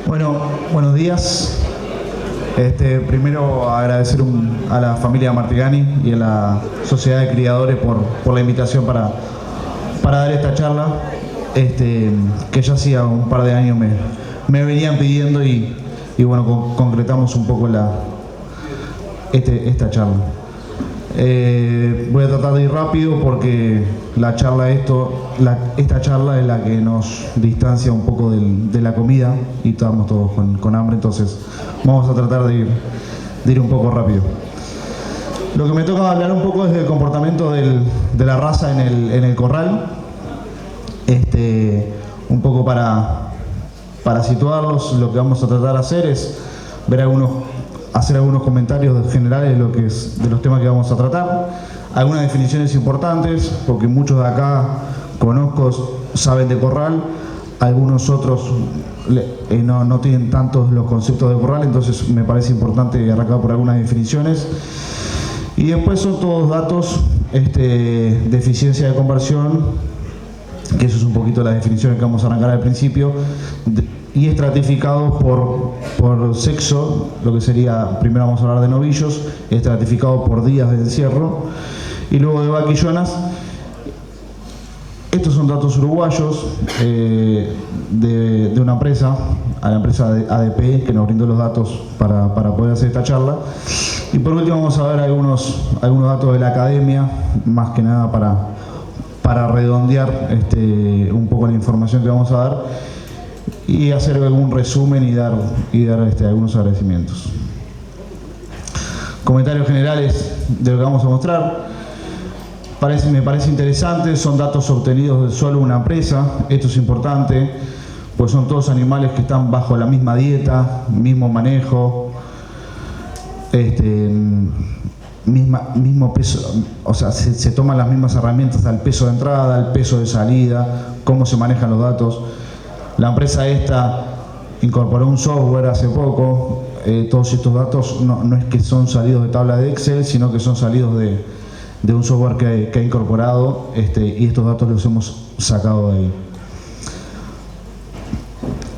Bueno, buenos días. Primero agradecer a la familia Martigani y a la Sociedad de Criadores por la invitación para dar esta charla, que ya hacía un par de años me venían pidiendo y bueno, concretamos un poco esta charla. Voy a tratar de ir rápido porque esta charla es la que nos distancia un poco de la comida y estamos todos con hambre, entonces vamos a tratar de ir un poco rápido. Lo que me toca hablar un poco es del comportamiento de la raza en el corral, un poco para situarlos. Lo que vamos a tratar de hacer es hacer algunos comentarios generales de los temas que vamos a tratar, algunas definiciones importantes, porque muchos de acá conozco saben de corral, algunos otros no tienen tantos los conceptos de corral, entonces me parece importante arrancar por algunas definiciones. Y después son todos datos de eficiencia de conversión, que eso es un poquito las definiciones que vamos a arrancar al principio, y estratificados por sexo, lo que sería, primero vamos a hablar de novillos, estratificados por días de encierro, y luego de vaquillonas. Estos son datos uruguayos de una empresa, a la empresa de ADP, que nos brindó los datos para poder hacer esta charla. Y por último vamos a ver algunos datos de la academia, más que nada para redondear un poco la información que vamos a dar y hacer algún resumen y dar algunos agradecimientos. Comentarios generales de lo que vamos a mostrar. Me parece interesante, son datos obtenidos de solo una empresa. Esto es importante, pues son todos animales que están bajo la misma dieta, mismo manejo, mismo peso, o sea, se toman las mismas herramientas al peso de entrada, al peso de salida, cómo se manejan los datos. La empresa esta incorporó un software hace poco. Todos estos datos no es que son salidos de tabla de Excel, sino que son salidos de un software que ha incorporado, y estos datos los hemos sacado de ahí.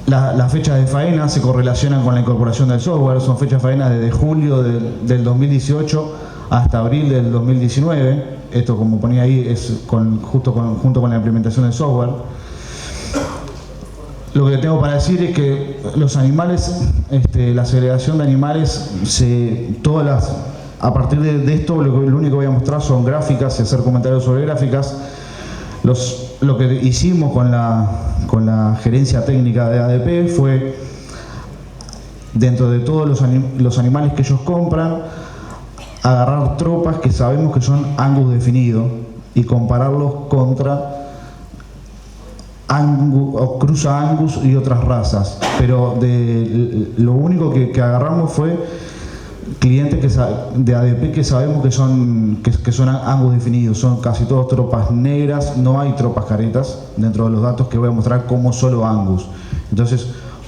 Las fechas de faena se correlacionan con la incorporación del software. Son fechas de faena desde julio del 2018 hasta abril del 2019. Esto, como ponía ahí, es junto con la implementación del software. Lo que tengo para decir es que los animales, la segregación de animales, a partir de esto lo único que voy a mostrar son gráficas y hacer comentarios sobre gráficas. Lo que hicimos con la gerencia técnica de ADP fue, dentro de todos los animales que ellos compran, agarrar tropas que sabemos que son Angus definido y compararlos contra cruza Angus y otras razas. Pero lo único que agarramos fue clientes de ADP que sabemos que son Angus definidos. Son casi todos tropas negras, no hay tropas caretas dentro de los datos que voy a mostrar como solo Angus. Entonces,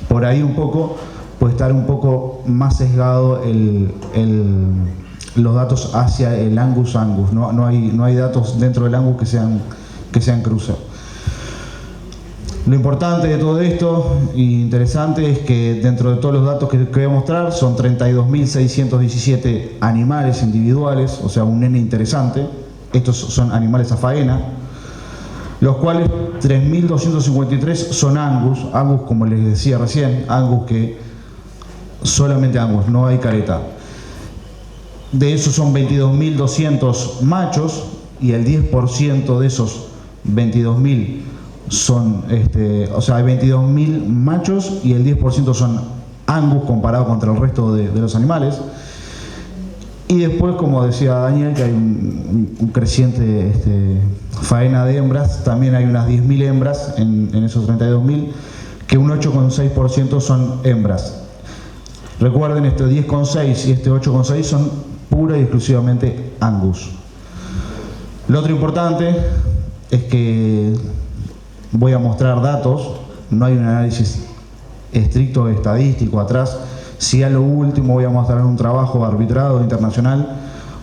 por ahí un poco puede estar un poco más sesgado los datos hacia el Angus. No hay datos dentro del Angus que sean cruce. Lo importante de todo esto, y interesante, es que dentro de todos los datos que voy a mostrar son 32.617 animales individuales, o sea, un nene interesante. Estos son animales a faena, los cuales 3.253 son Angus, como les decía recién, Angus que solamente Angus, no hay careta. De esos son 22.200 machos, y el 10% de esos 22.000 son, o sea, hay 22.000 machos y el 10% son Angus comparado contra el resto de los animales. Y después, como decía Daniel, que hay un creciente faena de hembras. También hay unas 10.000 hembras en esos 32.000, que un 8,6% son hembras. Recuerden, este 10,6 y este 8,6 son pura y exclusivamente Angus. Lo otro importante es que voy a mostrar datos, no hay un análisis estricto estadístico atrás. Sí, a lo último voy a mostrar un trabajo arbitrado internacional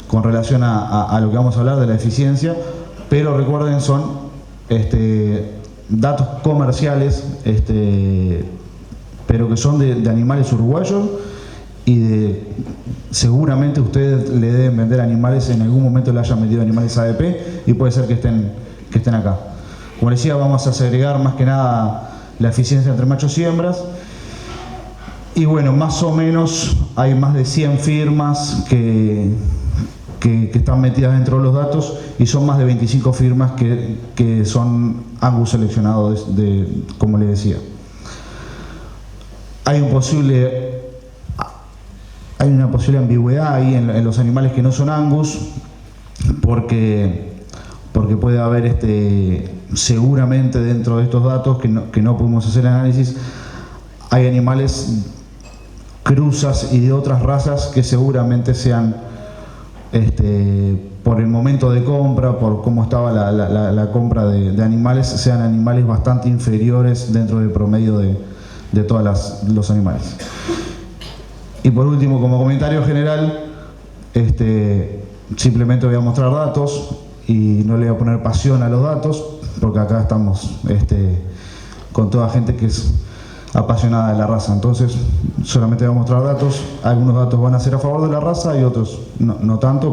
con relación a lo que vamos a hablar de la eficiencia, pero recuerden, son datos comerciales pero que son de animales uruguayos y seguramente ustedes le deben vender animales, en algún momento le hayan vendido animales ADP y puede ser que estén acá. Como les decía, vamos a segregar más que nada la eficiencia entre machos y hembras. Y bueno, más o menos hay más de 100 firmas que están metidas dentro de los datos y son más de 25 firmas que son Angus seleccionados, como les decía. Hay una posible ambigüedad ahí en los animales que no son Angus, porque puede haber seguramente dentro de estos datos que no podemos hacer análisis, hay animales cruzas y de otras razas que seguramente sean, por el momento de compra, por cómo estaba la compra de animales, sean animales bastante inferiores dentro del promedio de todos los animales. Y por último, como comentario general, simplemente voy a mostrar datos y no le voy a poner pasión a los datos, porque acá estamos con toda gente que es apasionada de la raza. Entonces, solamente voy a mostrar datos. Algunos datos van a ser a favor de la raza y otros no tanto,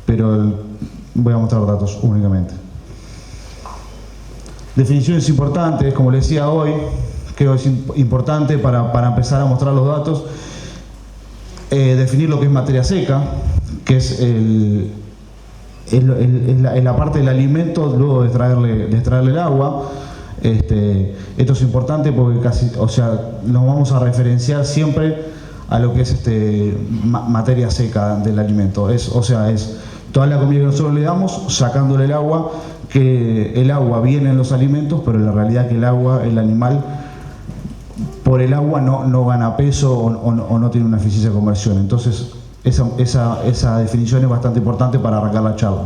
pero voy a mostrar datos únicamente. Definiciones importantes, como les decía hoy, creo que es importante para empezar a mostrar los datos, definir lo que es materia seca, que es la parte del alimento luego de extraerle el agua. Esto es importante porque nos vamos a referenciar siempre a lo que es materia seca del alimento. Es toda la comida que nosotros le damos, sacándole el agua, que el agua viene en los alimentos, pero la realidad es que el animal, por el agua no gana peso o no tiene una eficiencia de conversión. Entonces, esa definición es bastante importante para arrancar la charla.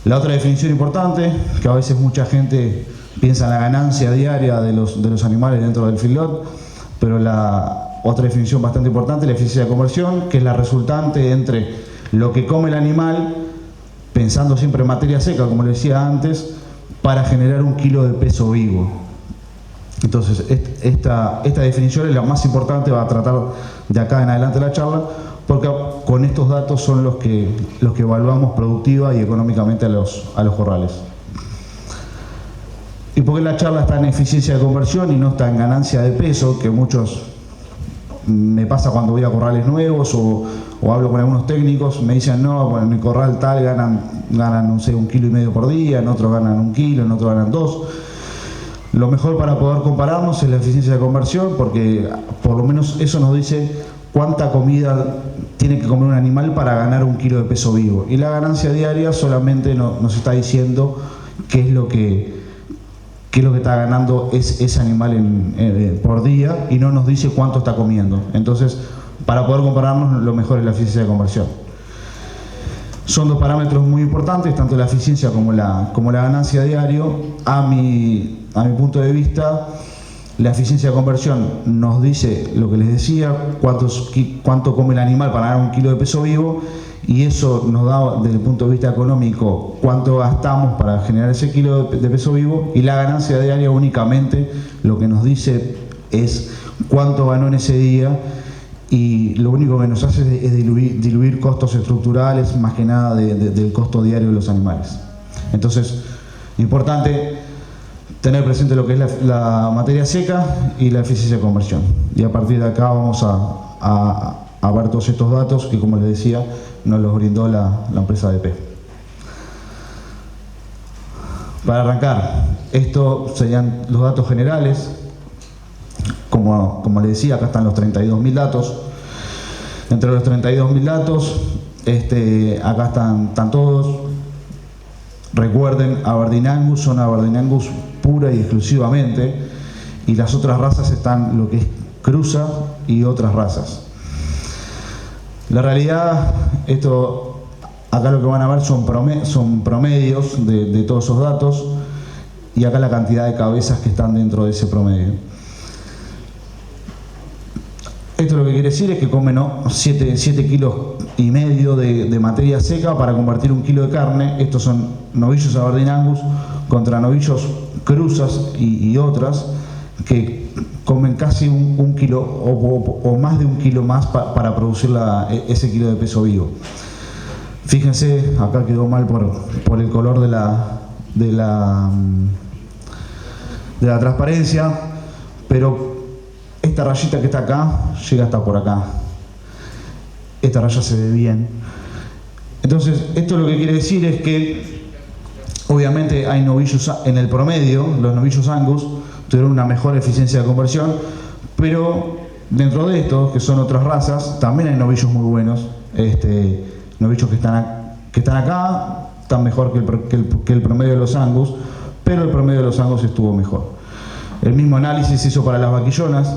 La otra definición importante, que a veces mucha gente piensa en la ganancia diaria de los animales dentro del feedlot, pero la otra definición bastante importante, la eficiencia de conversión, que es la resultante entre lo que come el animal, pensando siempre en materia seca, como les decía antes, para generar 1 kilo de peso vivo. Entonces, esta definición es la más importante, va a tratar de acá en adelante la charla, porque con estos datos son los que evaluamos productiva y económicamente a los corrales. ¿Y por qué la charla está en eficiencia de conversión y no está en ganancia de peso? Que muchos, me pasa cuando voy a corrales nuevos o hablo con algunos técnicos, me dicen, no, bueno, en mi corral tal ganan no sé, 1,5 kilos por día, en otro ganan 1 kilo, en otro ganan 2. Lo mejor para poder compararnos es la eficiencia de conversión, porque por lo menos eso nos dice cuánta comida tiene que comer un animal para ganar 1 kilo de peso vivo. Y la ganancia diaria solamente nos está diciendo qué es lo que está ganando ese animal por día, y no nos dice cuánto está comiendo. Entonces, para poder compararnos, lo mejor es la eficiencia de conversión. Son dos parámetros muy importantes, tanto la eficiencia como la ganancia diario. A mi punto de vista, la eficiencia de conversión nos dice lo que les decía, cuánto come el animal para ganar 1 kilo de peso vivo, y eso nos da, desde el punto de vista económico, cuánto gastamos para generar ese kilo de peso vivo, y la ganancia diaria únicamente lo que nos dice es cuánto ganó en ese día, y lo único que nos hace es diluir costos estructurales, más que nada del costo diario de los animales. Entonces, importante tener presente lo que es la materia seca y la eficiencia de conversión. Y a partir de acá vamos a ver todos estos datos que, como les decía, nos los brindó la empresa ADP. Para arrancar, estos serían los datos generales. Como les decía, acá están los 32.000 datos. Entre los 32.000 datos, acá están todos. Recuerden, Aberdeen Angus son Aberdeen Angus pura y exclusivamente, y las otras razas están lo que es cruza y otras razas. La realidad, acá lo que van a ver son promedios de todos esos datos, y acá la cantidad de cabezas que están dentro de ese promedio. Esto lo que quiere decir es que comen 7,5 kilos de materia seca para convertir 1 kilo de carne. Estos son novillos Aberdeen Angus contra novillos cruzas y otras, que comen casi un kilo o más de un kilo más para producir ese kilo de peso vivo. Fíjense, acá quedó mal por el color de la transparencia, pero esta rayita que está acá llega hasta por acá. Esta raya se ve bien. Entonces, esto lo que quiere decir es que obviamente hay novillos en el promedio, los novillos Angus tuvieron una mejor eficiencia de conversión, pero dentro de estos, que son otras razas, también hay novillos muy buenos, novillos que están acá, están mejor que el promedio de los Angus, pero el promedio de los Angus estuvo mejor. El mismo análisis se hizo para las vaquillonas.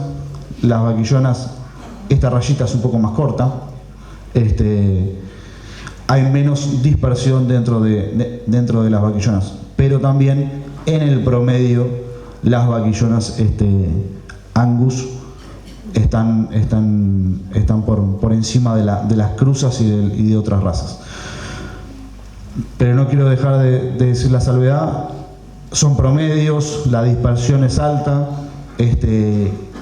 Las vaquillonas, esta rayita es un poco más corta, hay menos dispersión dentro de las vaquillonas, pero también en el promedio las vaquillonas Angus están por encima de las cruzas y de otras razas. Pero no quiero dejar de decir la salvedad, son promedios, la dispersión es alta,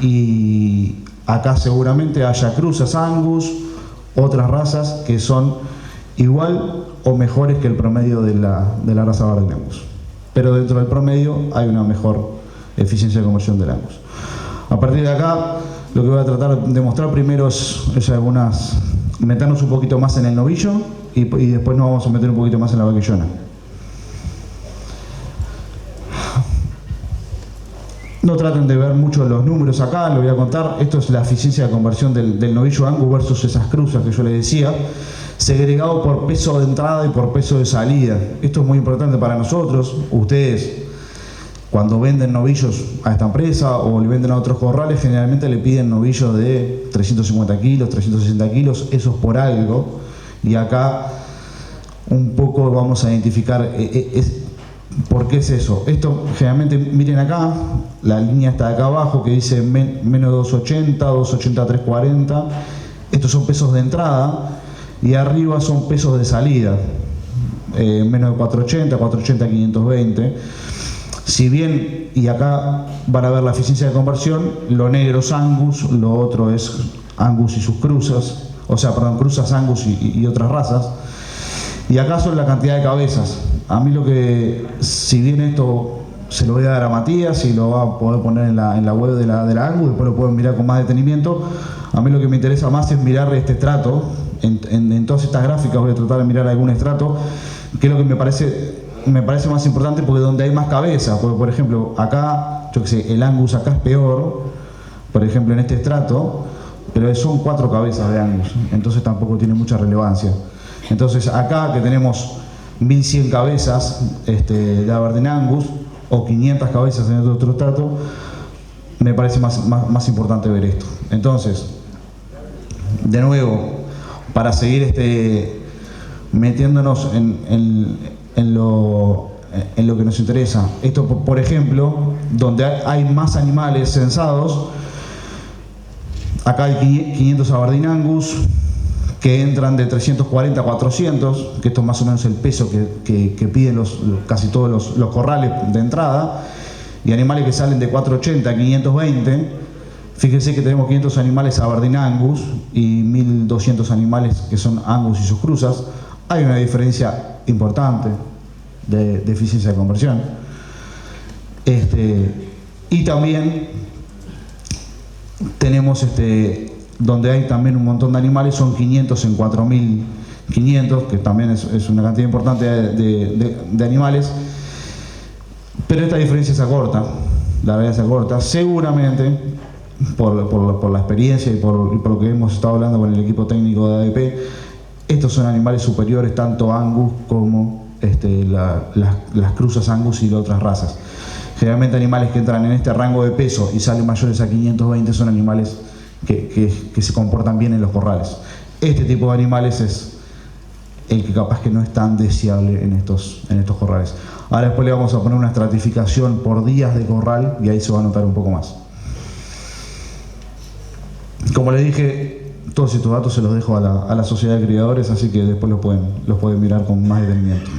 y acá seguramente haya cruzas Angus, otras razas que son igual o mejores que el promedio de la raza Bardine Angus. Pero dentro del promedio hay una mejor eficiencia de conversión del Angus. A partir de acá, lo que voy a tratar de mostrar primero es meternos un poquito más en el novillo y después nos vamos a meter un poquito más en la vaquillona. No traten de ver mucho los números acá, lo voy a contar. Esto es la eficiencia de conversión del novillo Angus versus esas cruzas que yo les decía, segregado por peso de entrada y por peso de salida. Esto es muy importante para nosotros. Ustedes, cuando venden novillos a esta empresa o le venden a otros corrales, generalmente le piden novillos de 350 kilos, 360 kilos, eso es por algo. Y acá un poco vamos a identificar ¿por qué es eso? Esto generalmente, miren acá, la línea está de acá abajo que dice menos 280, 280, 340. Estos son pesos de entrada y arriba son pesos de salida. Menos de 480, 480, 520. Si bien, y acá van a ver la eficiencia de conversión, lo negro es Angus, lo otro es Angus y sus cruzas, cruzas Angus y otras razas. Y acá son la cantidad de cabezas. A mí si bien esto se lo voy a dar a Matías y lo va a poder poner en la web de la Angus, después lo pueden mirar con más detenimiento, a mí lo que me interesa más es mirar este estrato. En todas estas gráficas voy a tratar de mirar algún estrato, que es lo que me parece más importante, porque donde hay más cabezas, porque por ejemplo acá, yo que sé, el Angus acá es peor, por ejemplo en este estrato, pero son 4 cabezas de Angus, entonces tampoco tiene mucha relevancia. Entonces acá que tenemos 1100 cabezas de Aberdeen Angus o 500 cabezas en otro estrato, me parece más importante ver esto. Entonces, de nuevo, para seguir metiéndonos en lo que nos interesa, esto por ejemplo, donde hay más animales censados, acá hay 500 Aberdeen Angus que entran de 340 a 400, que esto es más o menos el peso que piden casi todos los corrales de entrada, y animales que salen de 480 a 520. Fíjense que tenemos 500 animales Aberdeen Angus y 1200 animales que son Angus y sus cruzas. Hay una diferencia importante de eficiencia de conversión. Y también tenemos donde hay también un montón de animales, son 500 en 4500, que también es una cantidad importante de animales, pero esta diferencia se acorta, la verdad se acorta, seguramente por la experiencia y por lo que hemos estado hablando con el equipo técnico de ADP. Estos son animales superiores tanto a Angus como las cruzas Angus y de otras razas. Generalmente animales que entran en este rango de peso y salen mayores a 520 son animales que se comportan bien en los corrales. Este tipo de animales es el que capaz que no es tan deseable en estos corrales. Ahora después le vamos a poner una estratificación por días de corral y ahí se va a notar un poco más. Como les dije, todos estos datos se los dejo a la sociedad de criadores, así que después los pueden mirar con más detenimiento.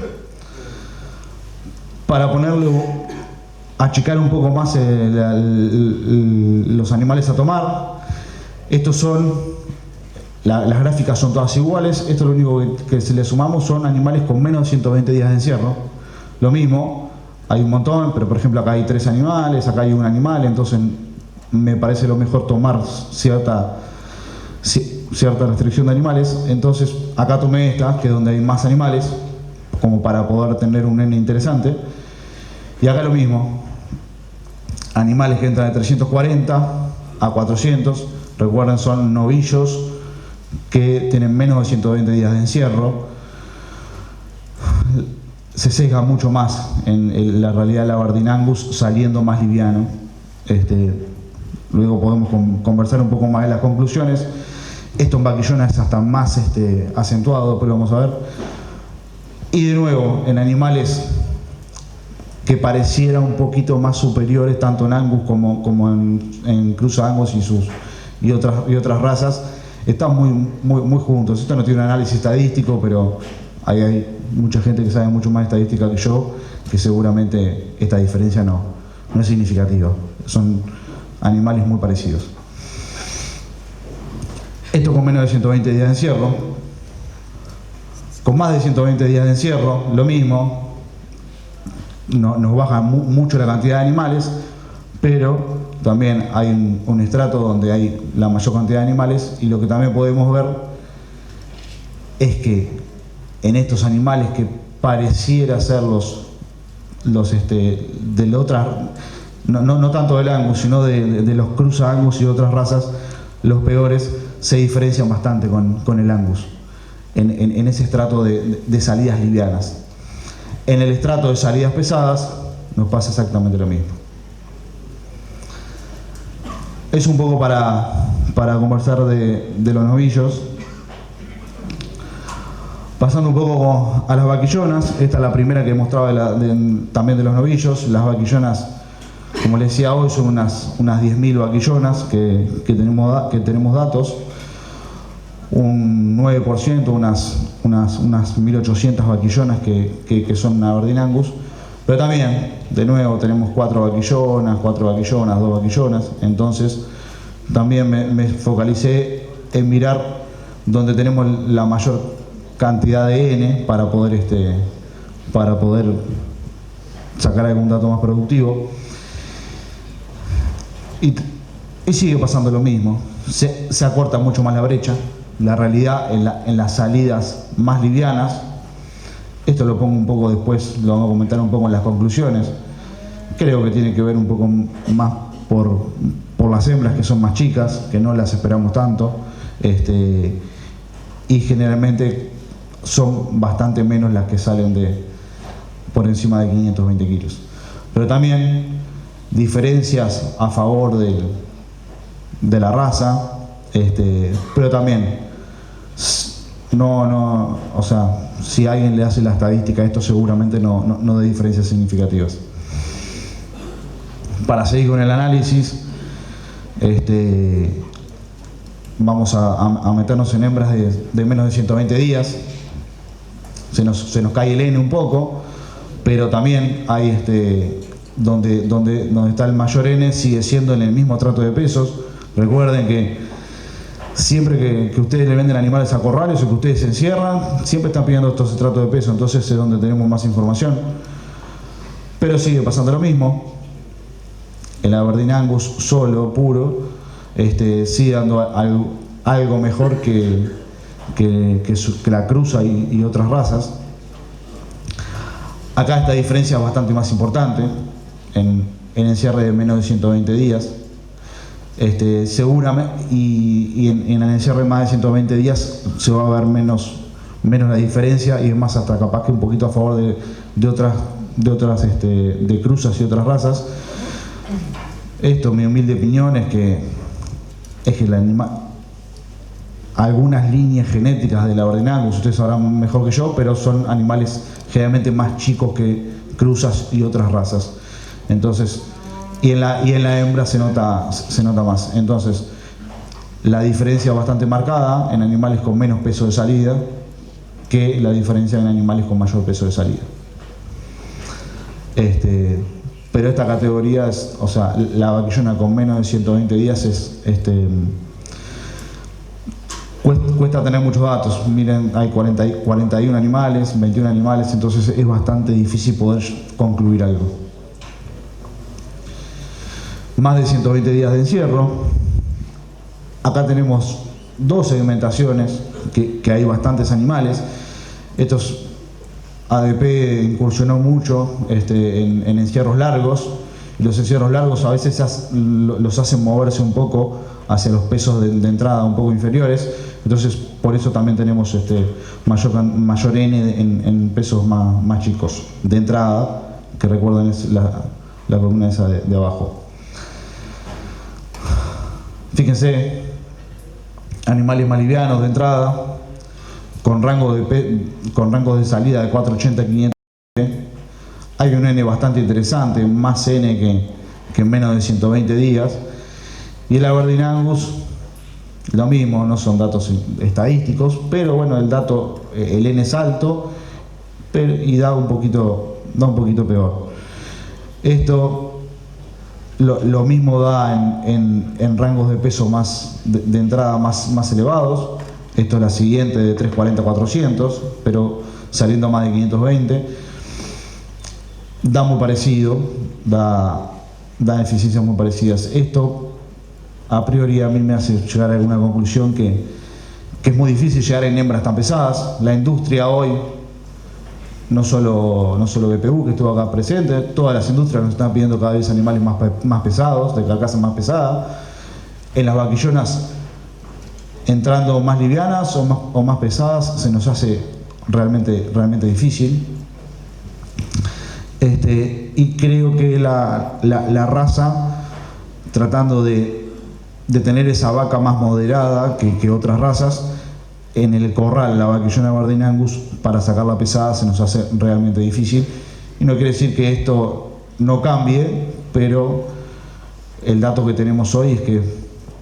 Para ponerle achicar un poco más los animales a tomar. Estos son, las gráficas son todas iguales. Esto lo único que se le sumamos son animales con menos de 120 días de encierro. Lo mismo, hay un montón, pero por ejemplo acá hay 3 animales, acá hay un animal, entonces me parece lo mejor tomar cierta restricción de animales. Entonces acá tomé esta, que es donde hay más animales, como para poder tener un N interesante. Y acá lo mismo, animales que entran de 340 a 400, recuerden son novillos que tienen menos de 120 días de encierro. Se sesga mucho más en la realidad del Aberdeen Angus, saliendo más liviano. Luego podemos conversar un poco más de las conclusiones. Esto en vaquillona es hasta más acentuado, pero vamos a ver. Y de nuevo, en animales que parecieran un poquito más superiores, tanto en Angus como en Cruza Angus y otras razas, están muy juntos. Esto no tiene un análisis estadístico, pero hay mucha gente que sabe mucho más estadística que yo, que seguramente esta diferencia no es significativa. Son animales muy parecidos. Esto con menos de 120 días de encierro. Con más de 120 días de encierro, lo mismo. Nos baja mucho la cantidad de animales, pero también hay un estrato donde hay la mayor cantidad de animales, y lo que también podemos ver es que en estos animales que pareciera ser de otras, no tanto del Angus, sino de los Cruza Angus y otras razas, los peores se diferencian bastante con el Angus en ese estrato de salidas livianas. En el estrato de salidas pesadas nos pasa exactamente lo mismo. Es un poco para conversar de los novillos. Pasando un poco a las vaquillonas, esta es la primera que mostraba también de los novillos. Las vaquillonas, como les decía hoy, son unas 10.000 vaquillonas que tenemos datos. Un 9%, unas 1.800 vaquillonas que son Aberdeen Angus. Pero también, de nuevo, tenemos 4 vaquillonas, 2 vaquillonas. Entonces, también me focalicé en mirar donde tenemos la mayor cantidad de N para poder sacar algún dato más productivo. Y sigue pasando lo mismo. Se acorta mucho más la brecha. La realidad en las salidas más livianas, esto lo pongo un poco después, lo vamos a comentar un poco en las conclusiones. Creo que tiene que ver un poco más por las hembras, que son más chicas, que no las esperamos tanto, y generalmente son bastante menos las que salen por encima de 520 kilos. Pero también diferencias a favor de la raza, pero también o sea, si alguien le hace la estadística a esto, seguramente no de diferencias significativas. Para seguir con el análisis, vamos a meternos en hembras de menos de 120 días. Se nos cae el N un poco, pero también hay donde está el mayor N sigue siendo en el mismo trato de pesos. Recuerden que siempre que ustedes le venden animales a corrales o que ustedes se encierran, siempre están pidiendo estos estratos de peso, entonces es donde tenemos más información. Pero sigue pasando lo mismo. El Aberdeen Angus solo, puro, sigue dando algo mejor que la Cruza y otras razas. Acá esta diferencia es bastante más importante en encierre de menos de 120 días. Seguramente, y en el encierre de más de 120 días se va a ver menos la diferencia, y es más hasta capaz que un poquito a favor de otras cruzas y otras razas. Mi humilde opinión es que el animal, algunas líneas genéticas del Aberdeen Angus, ustedes sabrán mejor que yo, pero son animales generalmente más chicos que cruzas y otras razas. Entonces, y en la hembra se nota más. Entonces, la diferencia es bastante marcada en animales con menos peso de salida que la diferencia en animales con mayor peso de salida. pero esta categoría es, o sea, la vaquillona con menos de 120 días es, cuesta tener muchos datos. Miren, hay 41 animales, 21 animales, entonces es bastante difícil poder concluir algo. Más de 120 días de encierro. Acá tenemos dos segmentaciones, que hay bastantes animales. Estos ADP incursionó mucho en encierros largos, y los encierros largos a veces los hacen moverse un poco hacia los pesos de entrada un poco inferiores, entonces por eso también tenemos mayor N en pesos más chicos de entrada, que recuerden es la columna esa de abajo. Fíjense, animales más livianos de entrada, con rangos de salida de 480 a 500. Hay un N bastante interesante, más N que en menos de 120 días. Y el Aberdeen Angus, lo mismo, no son datos estadísticos, pero bueno, el N es alto y da un poquito peor. Esto lo mismo da en rangos de peso de entrada más elevados. Esto es la siguiente de 340 a 400, pero saliendo más de 520. Da muy parecido, da eficiencias muy parecidas. Esto, a priori, a mí me hace llegar a alguna conclusión que es muy difícil llegar en hembras tan pesadas. La industria hoy, no solo BPU, que estuvo acá presente, todas las industrias nos están pidiendo cada vez animales más pesados, de carcasa más pesada. En las vaquillonas, entrando más livianas o más pesadas, se nos hace realmente difícil. Y creo que la raza, tratando de tener esa vaca más moderada que otras razas, en el corral, la vaquillona Aberdeen Angus, para sacarla pesada se nos hace realmente difícil. Y no quiere decir que esto no cambie, pero el dato que tenemos hoy es que es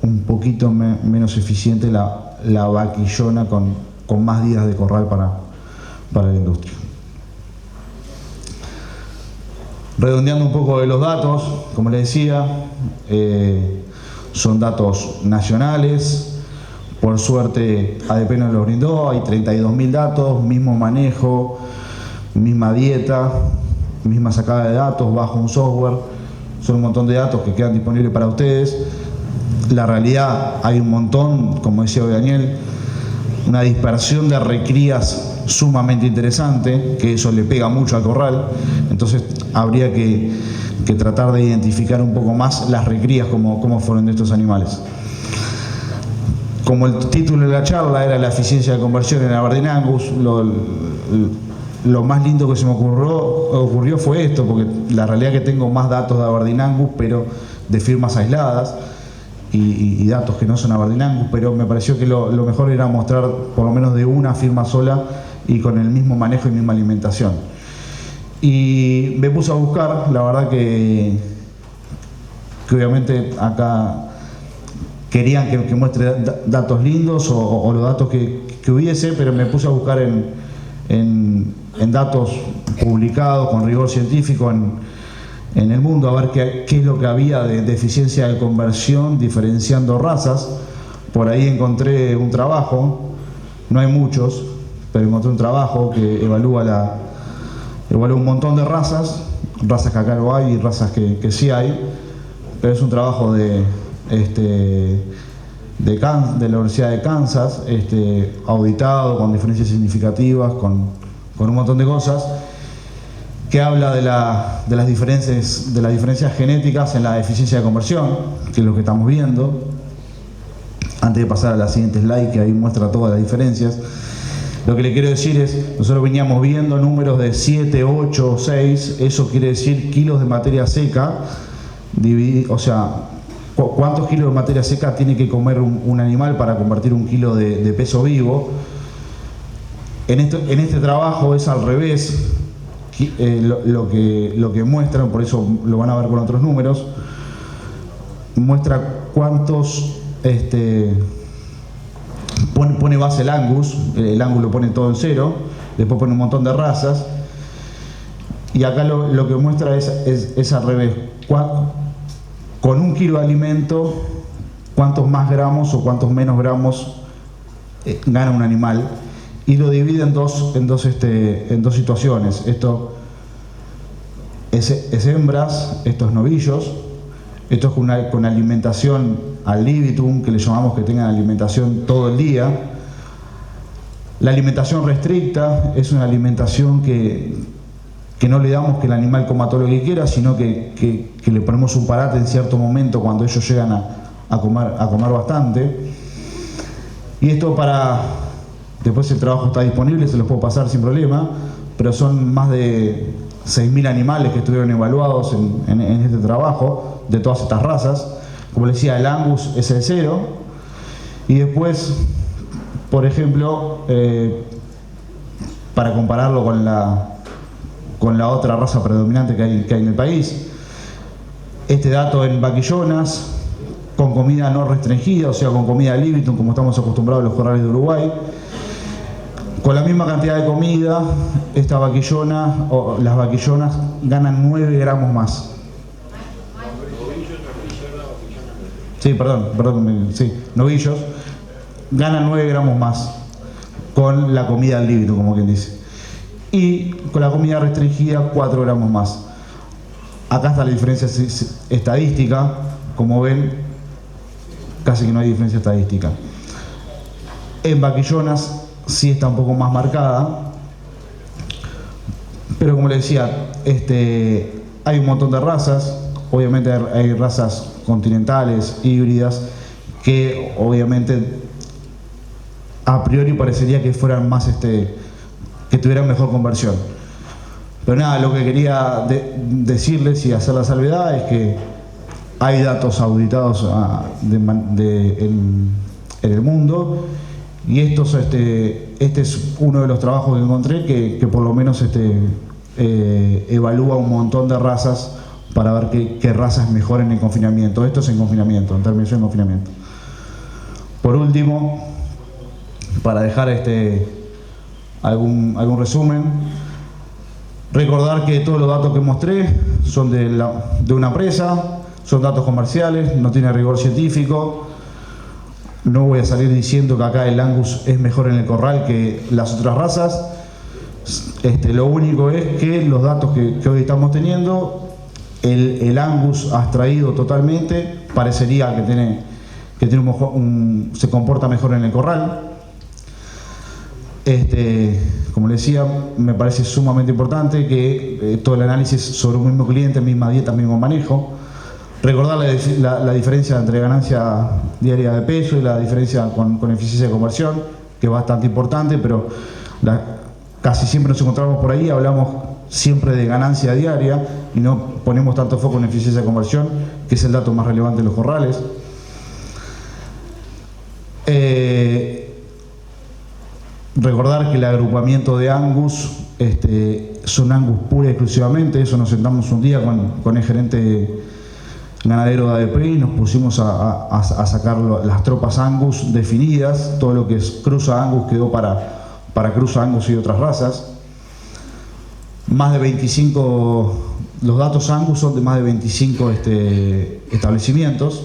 un poquito menos eficiente la vaquillona con más días de corral para la industria. Redondeando un poco de los datos, como les decía, son datos nacionales. Por suerte ADP nos los brindó, hay 32.000 datos, mismo manejo, misma dieta, misma sacada de datos, bajo un software. Son un montón de datos que quedan disponibles para ustedes. La realidad, hay un montón, como decía hoy Daniel, una dispersión de recrías sumamente interesante, que eso le pega mucho al corral. Entonces habría que tratar de identificar un poco más las recrías, cómo fueron de estos animales. Como el título de la charla era la eficiencia de conversión en Aberdeen Angus, lo más lindo que se me ocurrió fue esto, porque la realidad es que tengo más datos de Aberdeen Angus, pero de firmas aisladas, y datos que no son Aberdeen Angus, pero me pareció que lo mejor era mostrar por lo menos de una firma sola y con el mismo manejo y misma alimentación. Y me puse a buscar, la verdad que obviamente acá querían que muestre datos lindos o los datos que hubiese, pero me puse a buscar en datos publicados con rigor científico en el mundo, a ver qué es lo que había de eficiencia de conversión diferenciando razas. Por ahí encontré un trabajo, no hay muchos, pero encontré un trabajo que evalúa un montón de razas que acá no hay y razas que sí hay, pero es un trabajo de la Universidad de Kansas, auditado, con diferencias significativas, con un montón de cosas, que habla de las diferencias genéticas en la eficiencia de conversión, que es lo que estamos viendo. Antes de pasar a la siguiente slide, que ahí muestra todas las diferencias, lo que le quiero decir es, nosotros veníamos viendo números de 7, 8, 6, eso quiere decir kilos de materia seca, o sea, ¿cuántos kilos de materia seca tiene que comer un animal para convertir un kilo de peso vivo? En este trabajo es al revés, lo que muestran, por eso lo van a ver con otros números, muestra cuántos, pone base el Angus lo pone todo en cero, después pone un montón de razas, Y acá lo que muestra es al revés. Con 1 kilo de alimento, cuántos más gramos o cuántos menos gramos gana un animal, y lo divide en dos situaciones. Esto es hembras, estos novillos, esto es con alimentación al libitum, que le llamamos que tengan alimentación todo el día. La alimentación restricta es una alimentación que no le damos que el animal coma todo lo que quiera, sino que le ponemos un parate en cierto momento cuando ellos llegan a comer bastante. Y esto después el trabajo está disponible, se los puedo pasar sin problema, pero son más de 6.000 animales que estuvieron evaluados en este trabajo, de todas estas razas. Como les decía, el Angus es el 0. Y después, por ejemplo, para compararlo con la otra raza predominante que hay en el país, este dato en vaquillonas, con comida no restringida, o sea, con comida libitum, como estamos acostumbrados a los corrales de Uruguay. Con la misma cantidad de comida, esta vaquillona o las vaquillonas ganan 9 gramos más. Sí, novillos ganan 9 gramos más con la comida al libitum, como quien dice. Y con la comida restringida, 4 gramos más. Acá está la diferencia estadística. Como ven, casi que no hay diferencia estadística. En vaquillonas sí está un poco más marcada, pero como les decía, hay un montón de razas. Obviamente hay razas continentales, híbridas, que obviamente a priori parecería que fueran más que tuvieran mejor conversión. Pero nada, lo que quería decirles y hacer la salvedad es que hay datos auditados en el mundo, y este es uno de los trabajos que encontré que por lo menos evalúa un montón de razas para ver qué razas mejoran en confinamiento. Esto es en confinamiento, en terminación de confinamiento. Por último, para dejar algún resumen, recordar que todos los datos que mostré son de una empresa, son datos comerciales, no tiene rigor científico. No voy a salir diciendo que acá el Angus es mejor en el corral que las otras razas. Lo único es que los datos que hoy estamos teniendo, el Angus abstraído totalmente, parecería que se comporta mejor en el corral. Como les decía, me parece sumamente importante que todo el análisis sobre un mismo cliente, misma dieta, mismo manejo. Recordar la diferencia entre ganancia diaria de peso y la diferencia con eficiencia de conversión, que es bastante importante, pero casi siempre nos encontramos por ahí, hablamos siempre de ganancia diaria y no ponemos tanto foco en eficiencia de conversión, que es el dato más relevante en los corrales. Recordar que el agrupamiento de Angus son Angus pura y exclusivamente. Eso nos sentamos un día con el gerente ganadero de ADP y nos pusimos a sacar las tropas Angus definidas. Todo lo que es cruza Angus quedó para cruza Angus y otras razas. Más de 25, los datos Angus son de más de 25 establecimientos.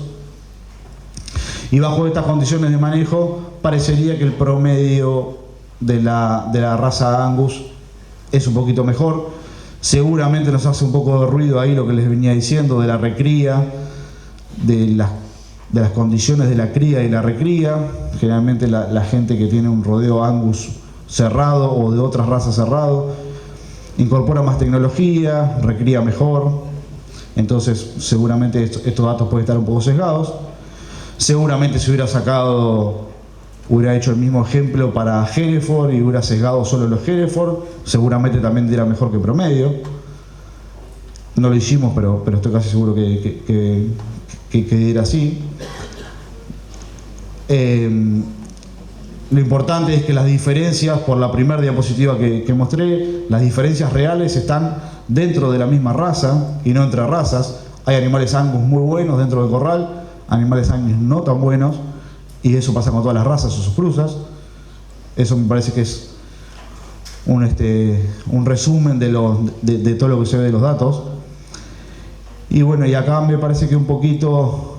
Y bajo estas condiciones de manejo, parecería que el promedio de la raza Angus es un poquito mejor. Seguramente nos hace un poco de ruido ahí lo que les venía diciendo de la recría, de las condiciones de la cría y la recría. Generalmente la gente que tiene un rodeo Angus cerrado o de otras razas cerrado, incorpora más tecnología, recría mejor. Entonces seguramente estos datos pueden estar un poco sesgados. Seguramente si hubiera hecho el mismo ejemplo para Hereford y hubiera sesgado solo los Hereford, seguramente también diera mejor que promedio. No lo hicimos, pero estoy casi seguro que diera así. Lo importante es que las diferencias, por la primera diapositiva que mostré, las diferencias reales están dentro de la misma raza y no entre razas. Hay animales Angus muy buenos dentro del corral, animales Angus no tan buenos, y eso pasa con todas las razas o sus cruzas. Eso me parece que es un resumen de todo lo que se ve de los datos. Y bueno, y acá me parece que un poquito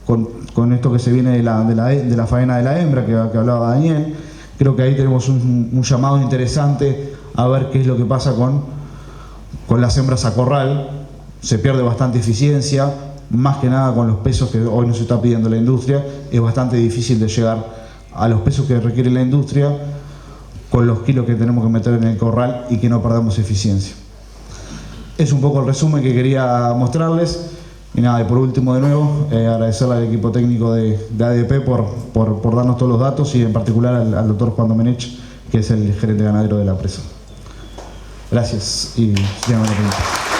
con esto que se viene de la faena de la hembra que hablaba Daniel, creo que ahí tenemos un llamado interesante a ver qué es lo que pasa con las hembras a corral. Se pierde bastante eficiencia, más que nada con los pesos que hoy nos está pidiendo la industria. Es bastante difícil de llegar a los pesos que requiere la industria con los kilos que tenemos que meter en el corral y que no perdamos eficiencia. Es un poco el resumen que quería mostrarles. Y nada, y por último de nuevo, agradecerle al equipo técnico de ADP por darnos todos los datos y en particular al doctor Juan Domenech, que es el gerente ganadero de la empresa. Gracias y sigan la pregunta.